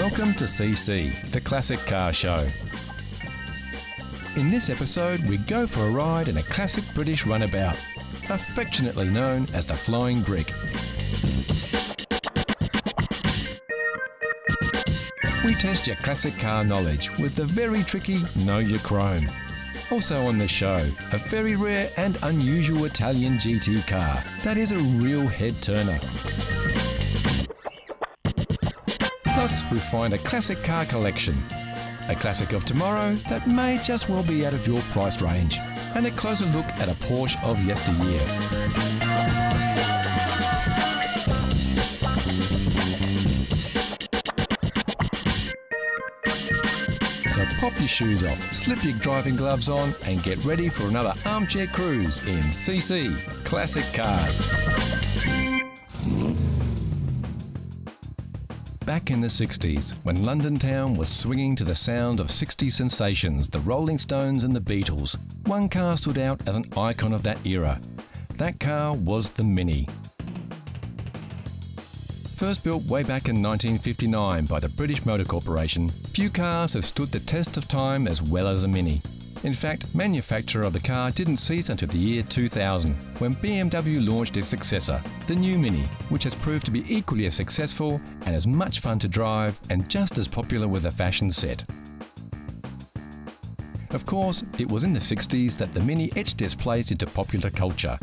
Welcome to CC, the Classic Car Show. In this episode, we go for a ride in a classic British runabout, affectionately known as the Flying Brick. We test your classic car knowledge with the very tricky Know Your Chrome. Also on the show, a very rare and unusual Italian GT car that is a real head-turner. Plus, we find a classic car collection, a classic of tomorrow that may just well be out of your price range, and a closer look at a Porsche of yesteryear. So pop your shoes off, slip your driving gloves on, and get ready for another armchair cruise in CC Classic Cars. Back in the 60s, when London town was swinging to the sound of 60s sensations, the Rolling Stones and the Beatles, one car stood out as an icon of that era. That car was the Mini. First built way back in 1959 by the British Motor Corporation, few cars have stood the test of time as well as a Mini. In fact, manufacture of the car didn't cease until the year 2000, when BMW launched its successor, the new Mini, which has proved to be equally as successful and as much fun to drive and just as popular with a fashion set. Of course, it was in the 60s that the Mini etched its place into popular culture,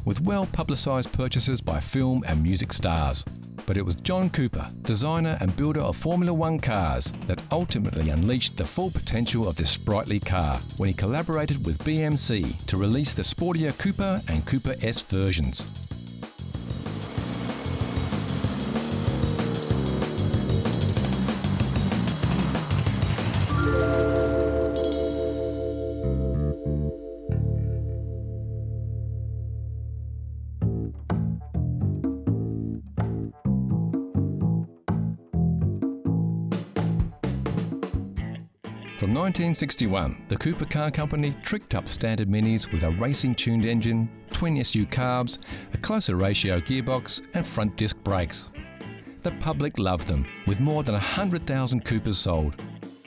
with well-publicised purchases by film and music stars. But it was John Cooper, designer and builder of Formula One cars, that ultimately unleashed the full potential of this sprightly car when he collaborated with BMC to release the sportier Cooper and Cooper S versions. From 1961, the Cooper Car Company tricked up standard Minis with a racing-tuned engine, twin SU carbs, a closer ratio gearbox and front disc brakes. The public loved them, with more than 100,000 Coopers sold.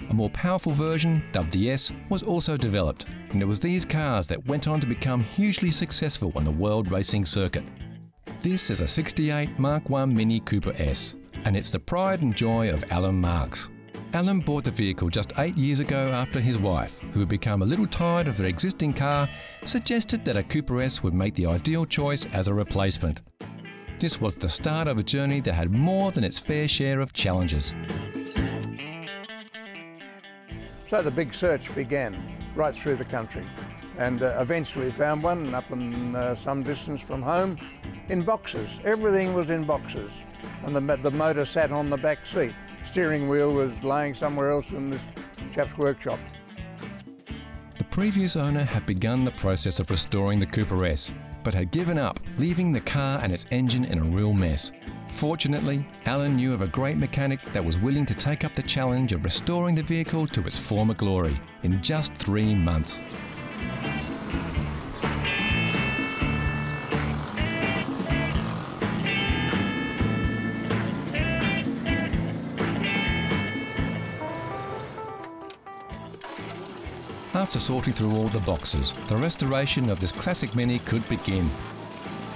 A more powerful version, dubbed the S, was also developed, and it was these cars that went on to become hugely successful on the world racing circuit. This is a 68 Mark I Mini Cooper S, and it's the pride and joy of Alan Marks. Alan bought the vehicle just 8 years ago after his wife, who had become a little tired of their existing car, suggested that a Cooper S would make the ideal choice as a replacement. This was the start of a journey that had more than its fair share of challenges. So the big search began right through the country, and eventually found one up in some distance from home in boxes. Everything was in boxes, and the motor sat on the back seat. Steering wheel was laying somewhere else in this chap's workshop. The previous owner had begun the process of restoring the Cooper S, but had given up, leaving the car and its engine in a real mess. Fortunately, Alan knew of a great mechanic that was willing to take up the challenge of restoring the vehicle to its former glory in just 3 months. After sorting through all the boxes, the restoration of this classic Mini could begin.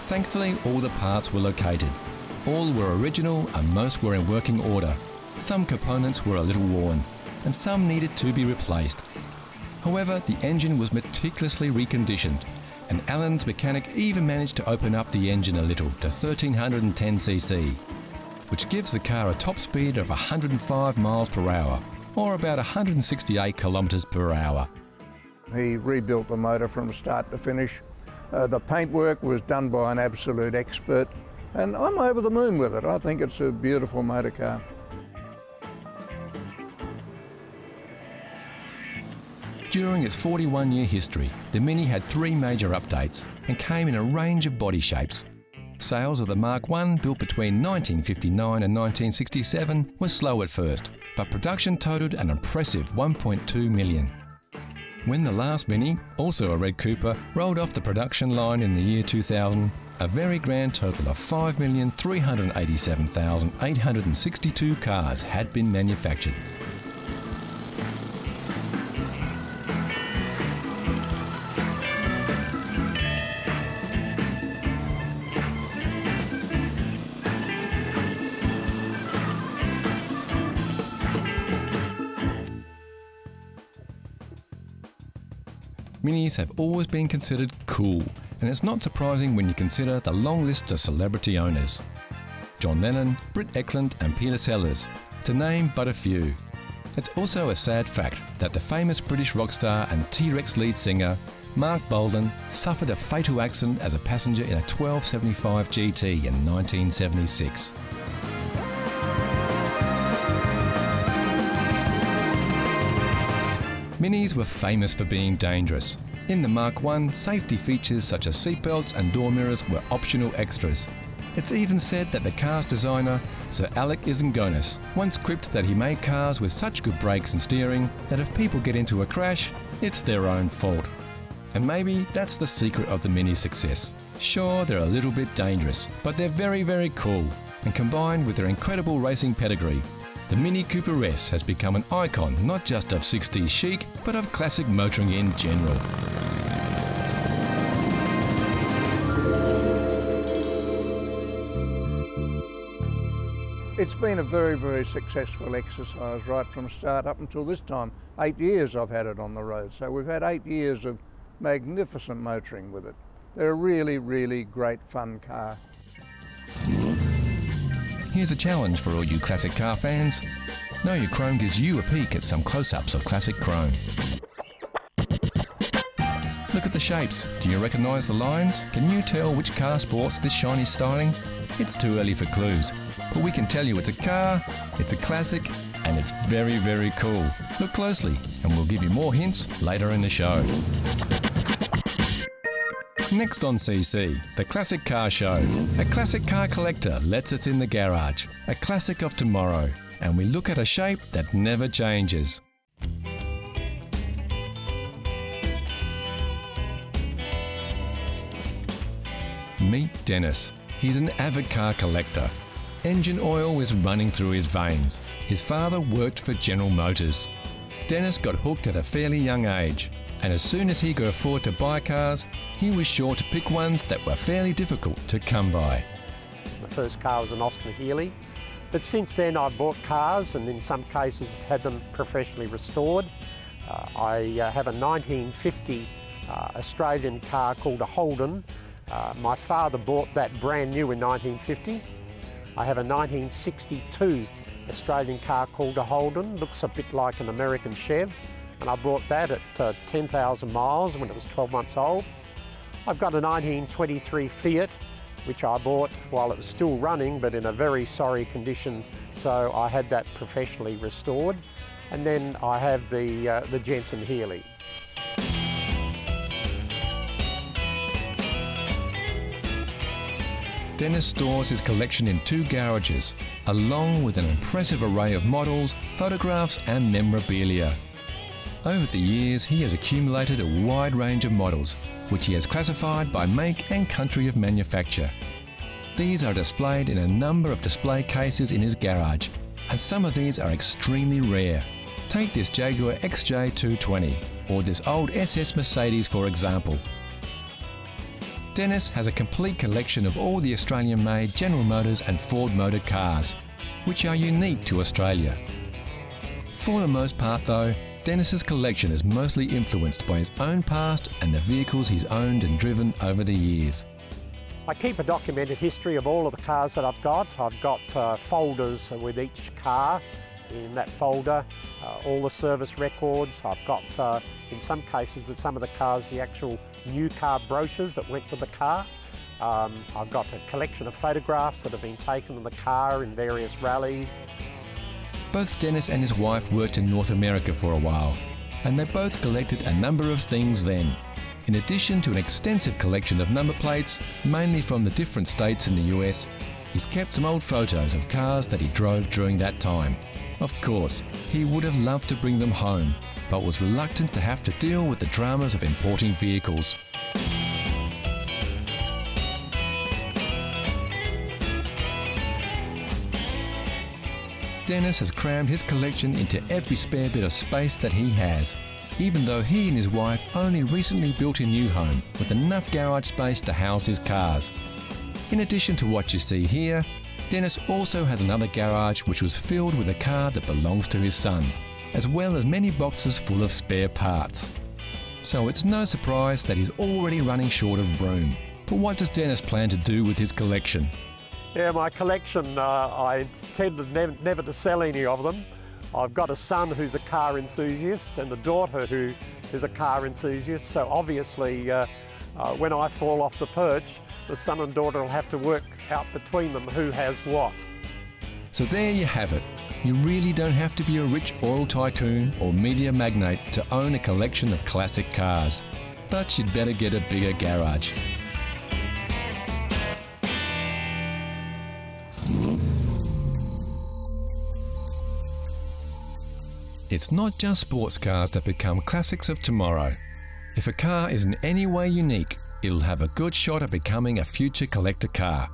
Thankfully, all the parts were located. All were original and most were in working order. Some components were a little worn, and some needed to be replaced. However, the engine was meticulously reconditioned, and Alan's mechanic even managed to open up the engine a little to 1310cc, which gives the car a top speed of 105 miles per hour, or about 168 kilometres per hour. He rebuilt the motor from start to finish. The paintwork was done by an absolute expert, and I'm over the moon with it. I think it's a beautiful motor car. During its 41-year history, the Mini had 3 major updates and came in a range of body shapes. Sales of the Mark I, built between 1959 and 1967, were slow at first, but production totaled an impressive 1.2 million. When the last Mini, also a red Cooper, rolled off the production line in the year 2000, a very grand total of 5,387,862 cars had been manufactured. Minis have always been considered cool, and it's not surprising when you consider the long list of celebrity owners. John Lennon, Britt Ekland and Peter Sellers, to name but a few. It's also a sad fact that the famous British rock star and T-Rex lead singer, Mark Bolden, suffered a fatal accident as a passenger in a 1275 GT in 1976. Minis were famous for being dangerous. In the Mark I, safety features such as seatbelts and door mirrors were optional extras. It's even said that the car's designer, Sir Alec Isengonis, once quipped that he made cars with such good brakes and steering that if people get into a crash, it's their own fault. And maybe that's the secret of the Mini's success. Sure, they're a little bit dangerous, but they're very, very cool, and combined with their incredible racing pedigree, the Mini Cooper S has become an icon not just of 60s chic, but of classic motoring in general. It's been a very, very successful exercise right from start up until this time. 8 years I've had it on the road, so we've had 8 years of magnificent motoring with it. They're a really, really great fun car. Here's a challenge for all you classic car fans. Know Your Chrome gives you a peek at some close-ups of classic chrome. Look at the shapes. Do you recognise the lines? Can you tell which car sports this shiny styling? It's too early for clues, but we can tell you it's a car, it's a classic, and it's very, very cool. Look closely, and we'll give you more hints later in the show. Next on CC, the Classic Car Show. A classic car collector lets us in the garage, a classic of tomorrow, and we look at a shape that never changes. Meet Dennis. He's an avid car collector. Engine oil was running through his veins. His father worked for General Motors. Dennis got hooked at a fairly young age, and as soon as he could afford to buy cars, he was sure to pick ones that were fairly difficult to come by. My first car was an Austin Healey, but since then I've bought cars and in some cases have had them professionally restored. I have a 1950 Australian car called a Holden. My father bought that brand new in 1950. I have a 1962 Australian car called a Holden, looks a bit like an American Chev, and I bought that at 10,000 miles when it was 12 months old. I've got a 1923 Fiat, which I bought while it was still running, but in a very sorry condition, so I had that professionally restored. And then I have the Jensen Healey. Dennis stores his collection in 2 garages, along with an impressive array of models, photographs and memorabilia. Over the years, he has accumulated a wide range of models, which he has classified by make and country of manufacture. These are displayed in a number of display cases in his garage, and some of these are extremely rare. Take this Jaguar XJ220, or this old SS Mercedes for example. Dennis has a complete collection of all the Australian-made General Motors and Ford Motor cars, which are unique to Australia. For the most part though, Dennis's collection is mostly influenced by his own past and the vehicles he's owned and driven over the years. I keep a documented history of all of the cars that I've got. I've got folders with each car. In that folder, all the service records. I've got, in some cases with some of the cars, the actual new car brochures that went with the car. I've got a collection of photographs that have been taken of the car in various rallies. Both Dennis and his wife worked in North America for a while, and they both collected a number of things then. In addition to an extensive collection of number plates, mainly from the different states in the US, he's kept some old photos of cars that he drove during that time. Of course, he would have loved to bring them home, but was reluctant to have to deal with the dramas of importing vehicles. Dennis has crammed his collection into every spare bit of space that he has, even though he and his wife only recently built a new home with enough garage space to house his cars. In addition to what you see here, Dennis also has another garage which was filled with a car that belongs to his son, as well as many boxes full of spare parts. So it's no surprise that he's already running short of room. But what does Dennis plan to do with his collection? Yeah, my collection, I intend never to sell any of them. I've got a son who's a car enthusiast and a daughter who is a car enthusiast, so obviously when I fall off the perch, the son and daughter will have to work out between them who has what. So there you have it. You really don't have to be a rich oil tycoon or media magnate to own a collection of classic cars. But you'd better get a bigger garage. It's not just sports cars that become classics of tomorrow. If a car is in any way unique, it'll have a good shot at becoming a future collector car.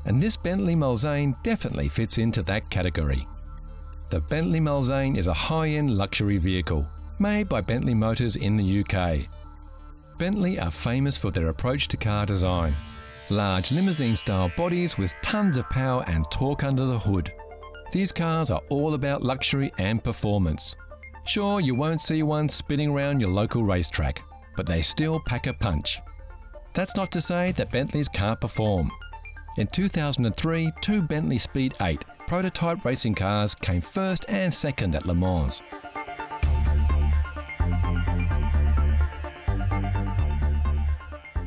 And this Bentley Mulsanne definitely fits into that category. The Bentley Mulsanne is a high-end luxury vehicle, made by Bentley Motors in the UK. Bentley are famous for their approach to car design. Large limousine-style bodies with tons of power and torque under the hood. These cars are all about luxury and performance. Sure, you won't see one spinning around your local racetrack, but they still pack a punch. That's not to say that Bentleys can't perform. In 2003, two Bentley Speed 8 prototype racing cars came first and second at Le Mans.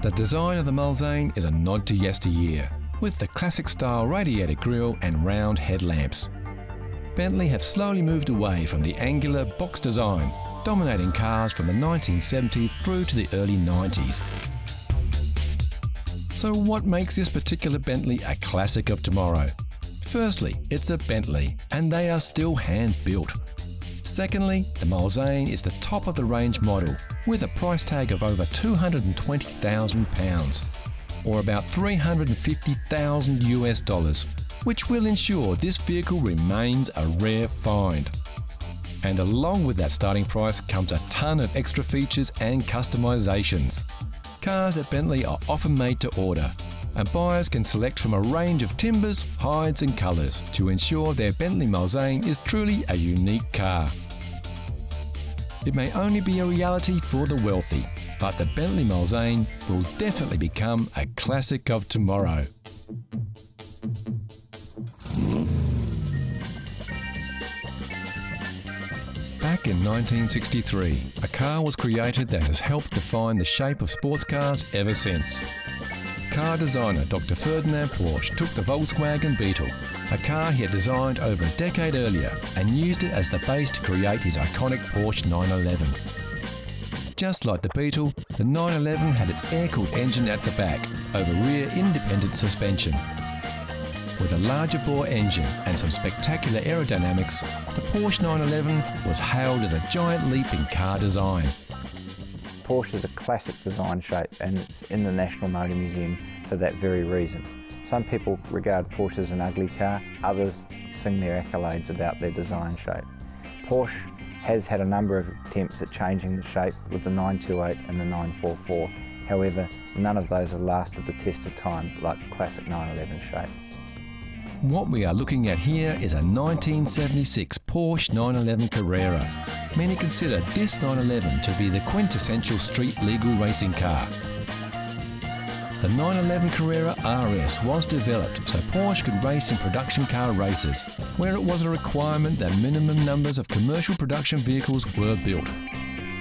The design of the Mulsanne is a nod to yesteryear, with the classic style radiator grille and round headlamps. Bentley have slowly moved away from the angular box design, dominating cars from the 1970s through to the early 90s. So what makes this particular Bentley a classic of tomorrow? Firstly, it's a Bentley, and they are still hand-built. Secondly, the Mulsanne is the top of the range model, with a price tag of over £220,000, or about $350,000 US, which will ensure this vehicle remains a rare find. And along with that starting price comes a ton of extra features and customisations. Cars at Bentley are often made to order, and buyers can select from a range of timbers, hides and colours to ensure their Bentley Mulsanne is truly a unique car. It may only be a reality for the wealthy, but the Bentley Mulsanne will definitely become a classic of tomorrow. Back in 1963, a car was created that has helped define the shape of sports cars ever since. Car designer Dr. Ferdinand Porsche took the Volkswagen Beetle, a car he had designed over a decade earlier, and used it as the base to create his iconic Porsche 911. Just like the Beetle, the 911 had its air-cooled engine at the back over rear independent suspension. With a larger bore engine and some spectacular aerodynamics, the Porsche 911 was hailed as a giant leap in car design. Porsche is a classic design shape, and it's in the National Motor Museum for that very reason. Some people regard Porsche as an ugly car, others sing their accolades about their design shape. Porsche has had a number of attempts at changing the shape with the 928 and the 944. However, none of those have lasted the test of time like the classic 911 shape. What we are looking at here is a 1976 Porsche 911 Carrera. Many consider this 911 to be the quintessential street legal racing car. The 911 Carrera RS was developed so Porsche could race in production car races, where it was a requirement that minimum numbers of commercial production vehicles were built.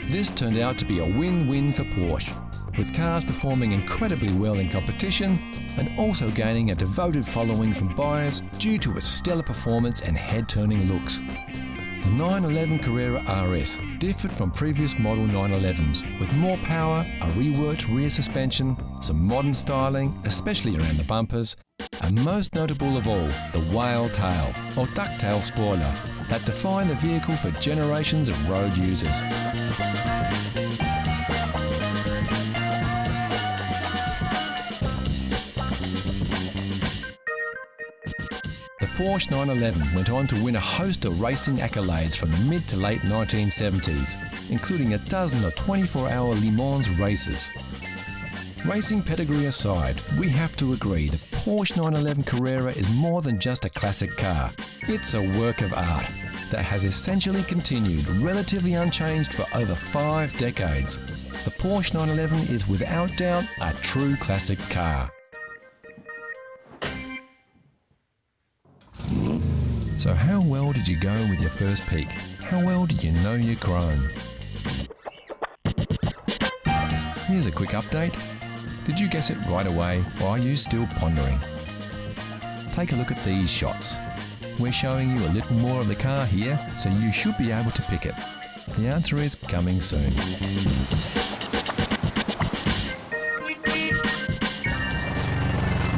This turned out to be a win-win for Porsche, with cars performing incredibly well in competition and also gaining a devoted following from buyers due to its stellar performance and head-turning looks. The 911 Carrera RS differed from previous model 911s with more power, a reworked rear suspension, some modern styling, especially around the bumpers, and most notable of all, the whale tail or ducktail spoiler that defined the vehicle for generations of road users. The The Porsche 911 went on to win a host of racing accolades from the mid to late 1970s, including a dozen of 24-hour Le Mans races. Racing pedigree aside, we have to agree the Porsche 911 Carrera is more than just a classic car. It's a work of art that has essentially continued relatively unchanged for over 5 decades. The Porsche 911 is without doubt a true classic car. So how well did you go with your first peek? How well did you know your chrome? Here's a quick update. Did you guess it right away, or are you still pondering? Take a look at these shots. We're showing you a little more of the car here, so you should be able to pick it. The answer is coming soon.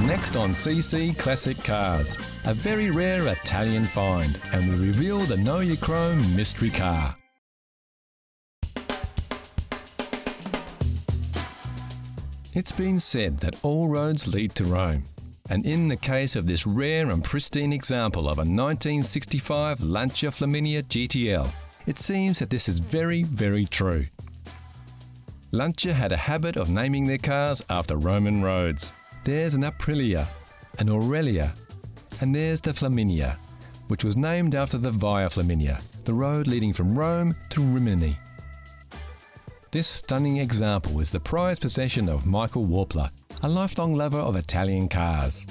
Next on CC Classic Cars, a very rare Italian find, and we reveal the Know Your Chrome mystery car. It's been said that all roads lead to Rome, and in the case of this rare and pristine example of a 1965 Lancia Flaminia GTL, it seems that this is very, very true. Lancia had a habit of naming their cars after Roman roads. There's an Aprilia, an Aurelia, and there's the Flaminia, which was named after the Via Flaminia, the road leading from Rome to Rimini. This stunning example is the prized possession of Michael Warpler, a lifelong lover of Italian cars.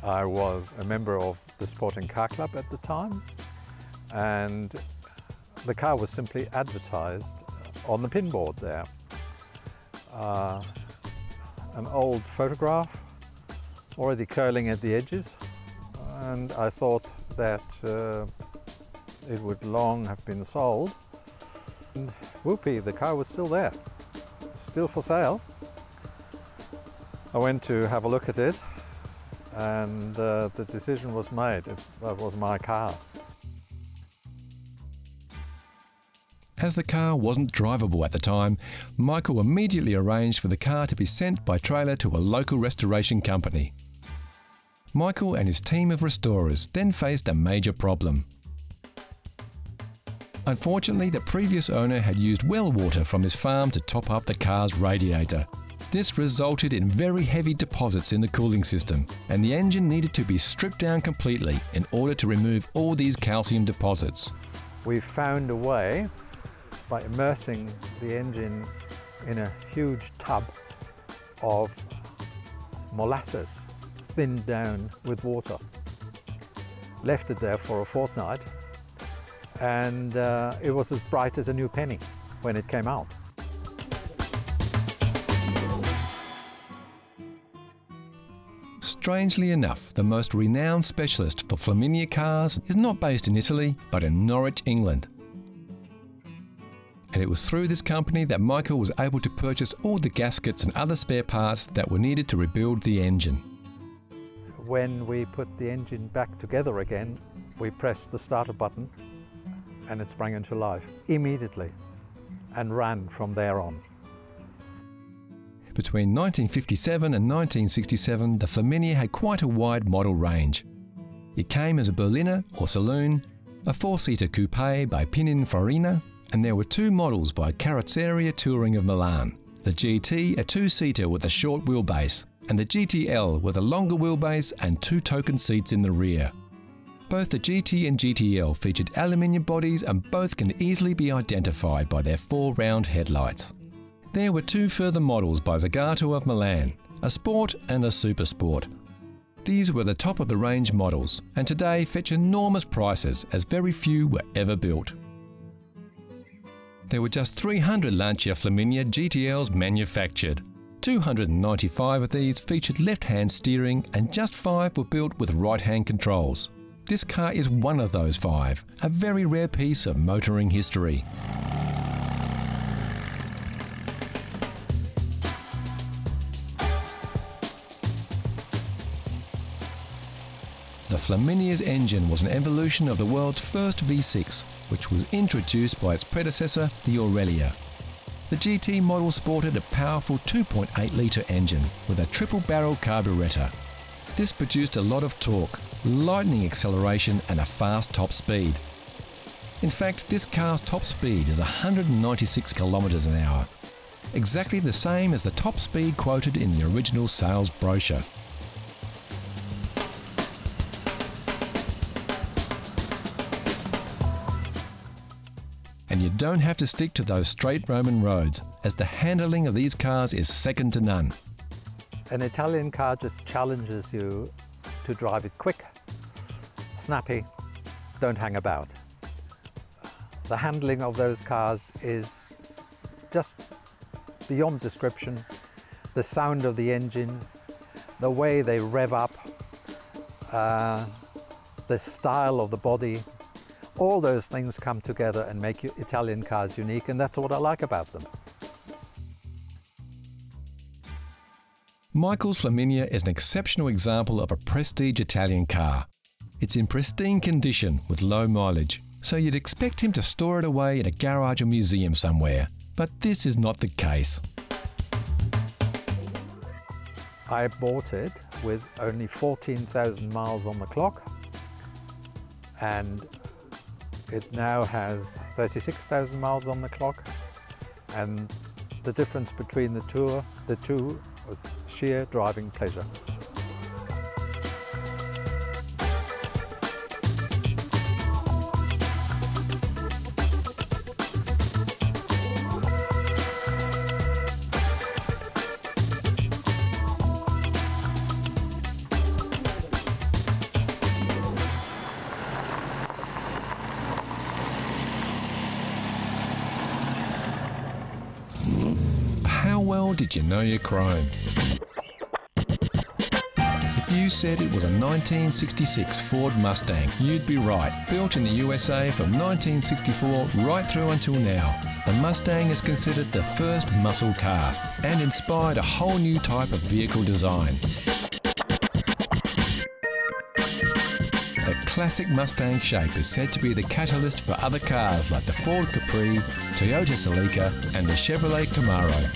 I was a member of the Sporting Car Club at the time, and the car was simply advertised on the pinboard there. An old photograph, already curling at the edges, and I thought that it would long have been sold. And whoopee, the car was still there, still for sale. I went to have a look at it, and the decision was made. That was my car. As the car wasn't drivable at the time, Michael immediately arranged for the car to be sent by trailer to a local restoration company. Michael and his team of restorers then faced a major problem. Unfortunately, the previous owner had used well water from his farm to top up the car's radiator. This resulted in very heavy deposits in the cooling system, and the engine needed to be stripped down completely in order to remove all these calcium deposits. We found a way, by immersing the engine in a huge tub of molasses, thinned down with water. Left it there for a fortnight, and it was as bright as a new penny when it came out. Strangely enough, the most renowned specialist for Flaminia cars is not based in Italy, but in Norwich, England. And it was through this company that Michael was able to purchase all the gaskets and other spare parts that were needed to rebuild the engine. When we put the engine back together again, we pressed the starter button and it sprang into life immediately and ran from there on. Between 1957 and 1967, the Flaminia had quite a wide model range. It came as a Berliner or saloon, a 4-seater coupe by Pininfarina, and there were 2 models by Carrozzeria Touring of Milan, the GT, a 2-seater with a short wheelbase, and the GTL with a longer wheelbase and 2 token seats in the rear. Both the GT and GTL featured aluminium bodies, and both can easily be identified by their 4 round headlights. There were 2 further models by Zagato of Milan, a Sport and a Super Sport. These were the top of the range models, and today fetch enormous prices as very few were ever built. There were just 300 Lancia Flaminia GTLs manufactured. 295 of these featured left-hand steering, and just 5 were built with right-hand controls. This car is one of those 5, a very rare piece of motoring history. The Flaminia's engine was an evolution of the world's first V6, which was introduced by its predecessor, the Aurelia. The GT model sported a powerful 2.8 litre engine with a triple-barrel carburettor. This produced a lot of torque, lightning acceleration and a fast top speed. In fact, this car's top speed is 196 kilometres an hour, exactly the same as the top speed quoted in the original sales brochure. And you don't have to stick to those straight Roman roads, as the handling of these cars is second to none. An Italian car just challenges you to drive it quick, snappy, don't hang about. The handling of those cars is just beyond description. The sound of the engine, the way they rev up, the style of the body, all those things come together and make Italian cars unique, and that's what I like about them. Michael's Flaminia is an exceptional example of a prestige Italian car. It's in pristine condition with low mileage, so you'd expect him to store it away in a garage or museum somewhere. But this is not the case. I bought it with only 14,000 miles on the clock, and it now has 36,000 miles on the clock, and the difference between the two was sheer driving pleasure. How well did you know your chrome? If you said it was a 1966 Ford Mustang, you'd be right. Built in the USA from 1964 right through until now, the Mustang is considered the first muscle car and inspired a whole new type of vehicle design. The classic Mustang shape is said to be the catalyst for other cars like the Ford Capri, Toyota Celica and the Chevrolet Camaro.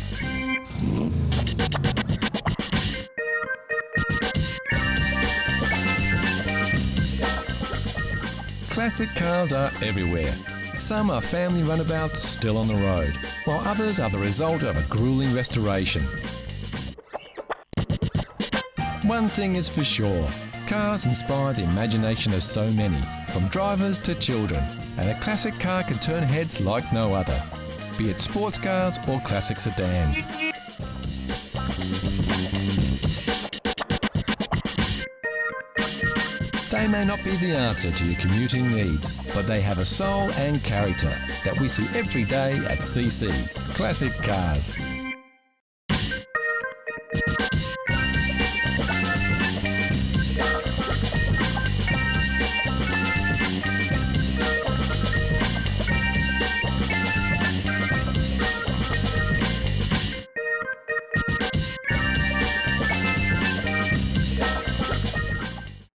Classic cars are everywhere. Some are family runabouts still on the road, while others are the result of a grueling restoration. One thing is for sure, cars inspire the imagination of so many, from drivers to children, and a classic car can turn heads like no other, be it sports cars or classic sedans. They may not be the answer to your commuting needs, but they have a soul and character that we see every day at CC. Classic cars.